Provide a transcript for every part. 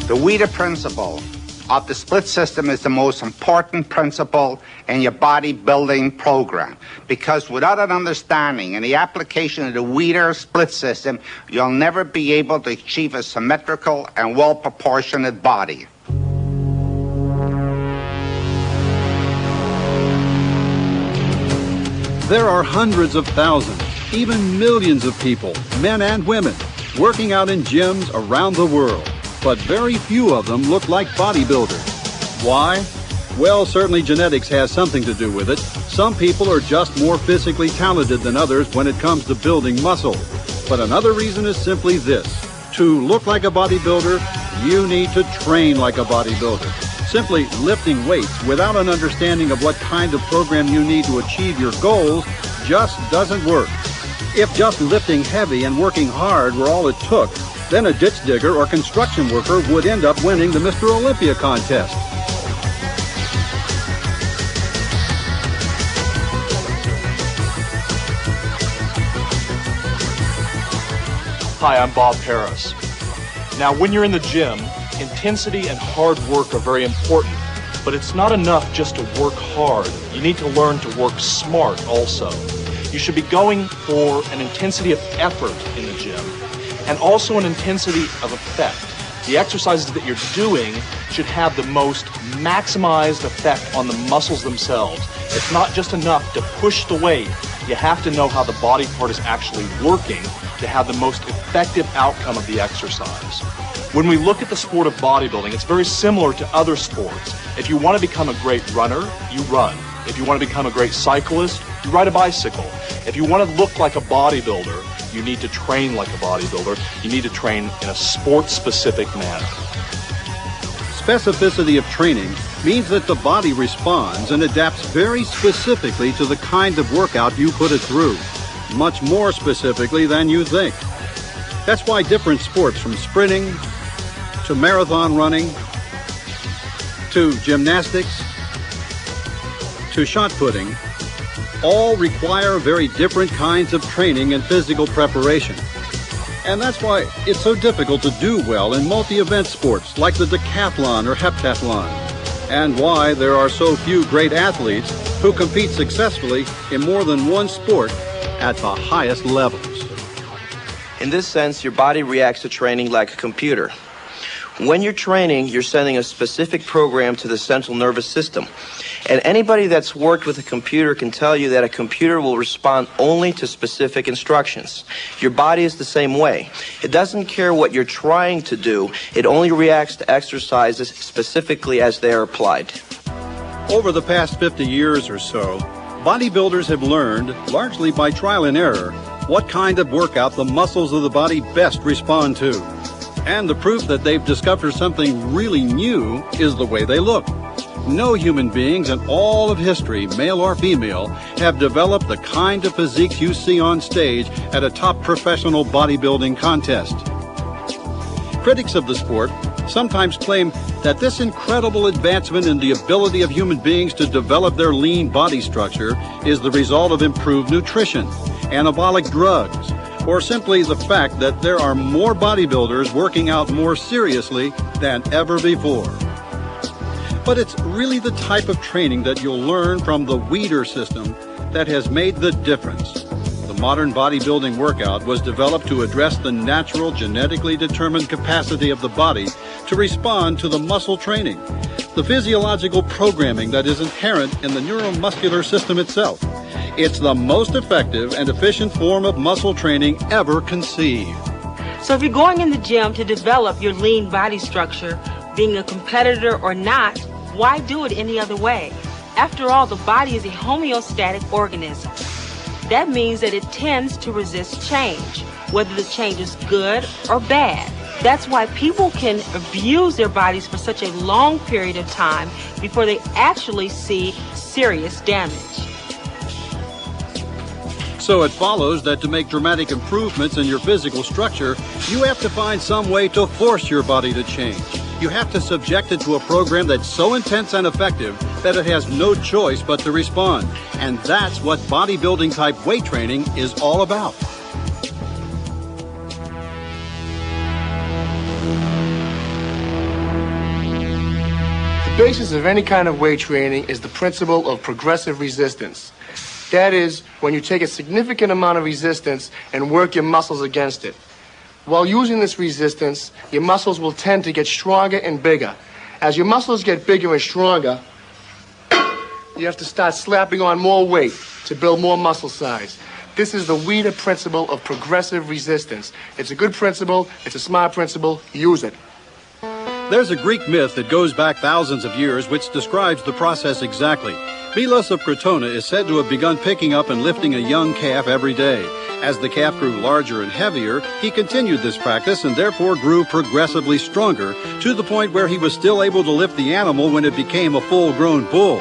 The Weider principle of the split system is the most important principle in your bodybuilding program, because without an understanding and the application of the Weider split system, you'll never be able to achieve a symmetrical and well-proportionate body. There are hundreds of thousands, even millions of people, men and women, working out in gyms around the world, but very few of them look like bodybuilders. Why? Well, certainly genetics has something to do with it. Some people are just more physically talented than others when it comes to building muscle. But another reason is simply this. To look like a bodybuilder, you need to train like a bodybuilder. Simply lifting weights without an understanding of what kind of program you need to achieve your goals just doesn't work. If just lifting heavy and working hard were all it took, then a ditch digger or construction worker would end up winning the Mr. Olympia contest. Hi, I'm Bob Harris. Now, when you're in the gym, intensity and hard work are very important, but it's not enough just to work hard. You need to learn to work smart also. You should be going for an intensity of effort in the gym and also an intensity of effect. The exercises that you're doing should have the most maximized effect on the muscles themselves. It's not just enough to push the weight. You have to know how the body part is actually working to have the most effective outcome of the exercise. When we look at the sport of bodybuilding, it's very similar to other sports. If you want to become a great runner, you run. If you want to become a great cyclist, you ride a bicycle. If you want to look like a bodybuilder, you need to train like a bodybuilder. You need to train in a sport-specific manner. Specificity of training means that the body responds and adapts very specifically to the kind of workout you put it through, much more specifically than you think. That's why different sports, from sprinting to marathon running to gymnastics to shot putting, all require very different kinds of training and physical preparation. And that's why it's so difficult to do well in multi-event sports like the decathlon or heptathlon, and why there are so few great athletes who compete successfully in more than one sport at the highest levels. In this sense, your body reacts to training like a computer. When you're training, you're sending a specific program to the central nervous system. And anybody that's worked with a computer can tell you that a computer will respond only to specific instructions. Your body is the same way. It doesn't care what you're trying to do. It only reacts to exercises specifically as they are applied. Over the past 50 years or so, bodybuilders have learned, largely by trial and error, what kind of workout the muscles of the body best respond to. And the proof that they've discovered something really new is the way they look. No human beings in all of history, male or female, have developed the kind of physiques you see on stage at a top professional bodybuilding contest. Critics of the sport sometimes claim that this incredible advancement in the ability of human beings to develop their lean body structure is the result of improved nutrition, anabolic drugs, or simply the fact that there are more bodybuilders working out more seriously than ever before. But it's really the type of training that you'll learn from the Weider system that has made the difference. The modern bodybuilding workout was developed to address the natural, genetically determined capacity of the body to respond to the muscle training, the physiological programming that is inherent in the neuromuscular system itself. It's the most effective and efficient form of muscle training ever conceived. So if you're going in the gym to develop your lean body structure, being a competitor or not, why do it any other way? After all, the body is a homeostatic organism. That means that it tends to resist change, whether the change is good or bad. That's why people can abuse their bodies for such a long period of time before they actually see serious damage. So it follows that to make dramatic improvements in your physical structure, you have to find some way to force your body to change. You have to subject it to a program that's so intense and effective that it has no choice but to respond. And that's what bodybuilding type weight training is all about. basis of any kind of weight training is the principle of progressive resistance. That is, when you take a significant amount of resistance and work your muscles against it. While using this resistance, your muscles will tend to get stronger and bigger. As your muscles get bigger and stronger, you have to start slapping on more weight to build more muscle size. This is the Weider principle of progressive resistance. It's a good principle, it's a smart principle, use it. There's a Greek myth that goes back thousands of years which describes the process exactly. Milos of Crotona is said to have begun picking up and lifting a young calf every day. As the calf grew larger and heavier, he continued this practice and therefore grew progressively stronger to the point where he was still able to lift the animal when it became a full-grown bull.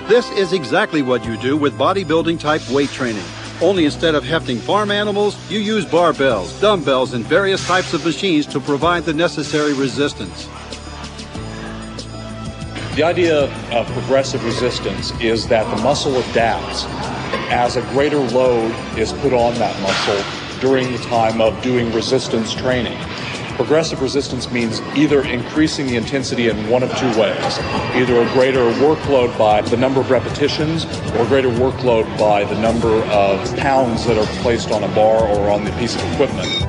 This is exactly what you do with bodybuilding type weight training. Only instead of hefting farm animals, you use barbells, dumbbells, and various types of machines to provide the necessary resistance. The idea of progressive resistance is that the muscle adapts as a greater load is put on that muscle during the time of doing resistance training. Progressive resistance means either increasing the intensity in one of two ways, either a greater workload by the number of repetitions or greater workload by the number of pounds that are placed on a bar or on the piece of equipment.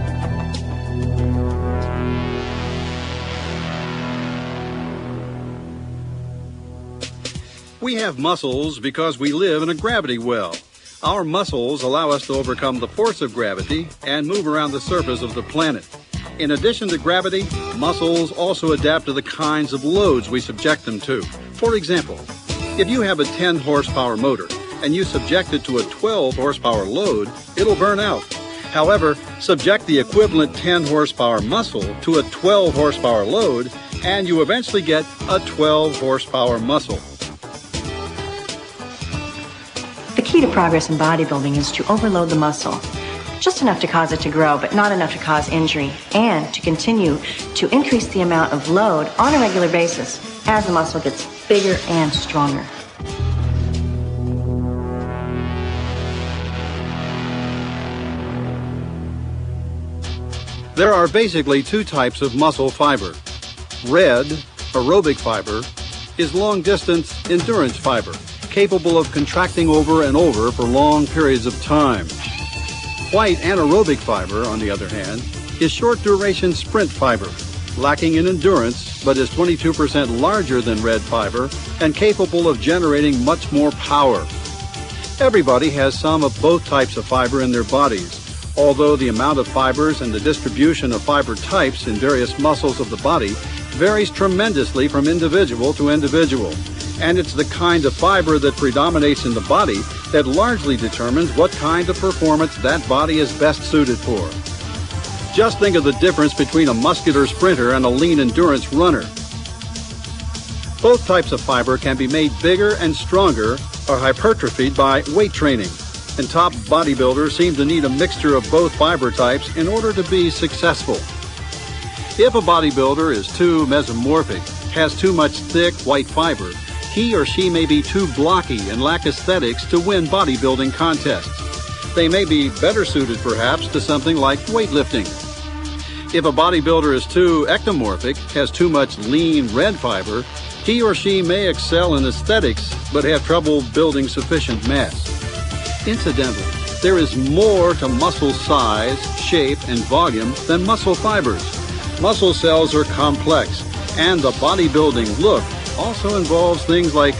We have muscles because we live in a gravity well. Our muscles allow us to overcome the force of gravity and move around the surface of the planet. In addition to gravity, muscles also adapt to the kinds of loads we subject them to. For example, if you have a 10 horsepower motor and you subject it to a 12 horsepower load, it'll burn out. However, subject the equivalent 10 horsepower muscle to a 12 horsepower load and you eventually get a 12 horsepower muscle. The key to progress in bodybuilding is to overload the muscle. Just enough to cause it to grow, but not enough to cause injury, and to continue to increase the amount of load on a regular basis as the muscle gets bigger and stronger. There are basically two types of muscle fiber. Red, aerobic fiber, is long-distance endurance fiber, capable of contracting over and over for long periods of time. White anaerobic fiber, on the other hand, is short-duration sprint fiber, lacking in endurance, but is 22% larger than red fiber and capable of generating much more power. Everybody has some of both types of fiber in their bodies, although the amount of fibers and the distribution of fiber types in various muscles of the body varies tremendously from individual to individual. And it's the kind of fiber that predominates in the body that largely determines what kind of performance that body is best suited for. Just think of the difference between a muscular sprinter and a lean endurance runner. Both types of fiber can be made bigger and stronger or hypertrophied by weight training, and top bodybuilders seem to need a mixture of both fiber types in order to be successful. If a bodybuilder is too mesomorphic, has too much thick white fiber, he or she may be too blocky and lack aesthetics to win bodybuilding contests. They may be better suited, perhaps, to something like weightlifting. If a bodybuilder is too ectomorphic, has too much lean red fiber, he or she may excel in aesthetics, but have trouble building sufficient mass. Incidentally, there is more to muscle size, shape, and volume than muscle fibers. Muscle cells are complex, and the bodybuilding look also involves things like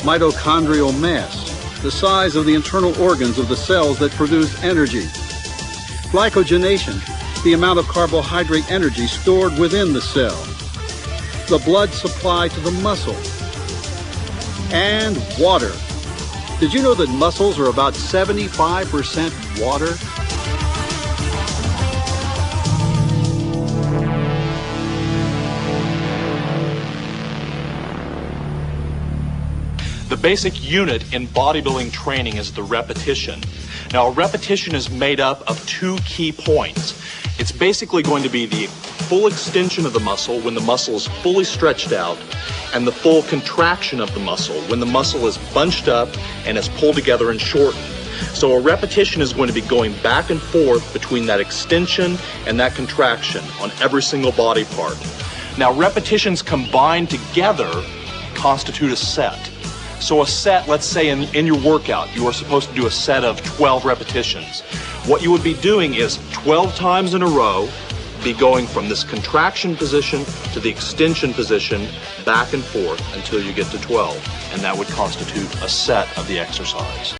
mitochondrial mass, the size of the internal organs of the cells that produce energy, glycogenation, the amount of carbohydrate energy stored within the cell, the blood supply to the muscle, and water. Did you know that muscles are about 75% water? The basic unit in bodybuilding training is the repetition. Now, a repetition is made up of two key points. It's basically going to be the full extension of the muscle when the muscle is fully stretched out, and the full contraction of the muscle when the muscle is bunched up and is pulled together and shortened. So a repetition is going to be going back and forth between that extension and that contraction on every single body part. Now, repetitions combined together constitute a set. So a set, let's say in your workout, you are supposed to do a set of 12 repetitions. What you would be doing is 12 times in a row, be going from this contraction position to the extension position, back and forth until you get to 12. And that would constitute a set of the exercise.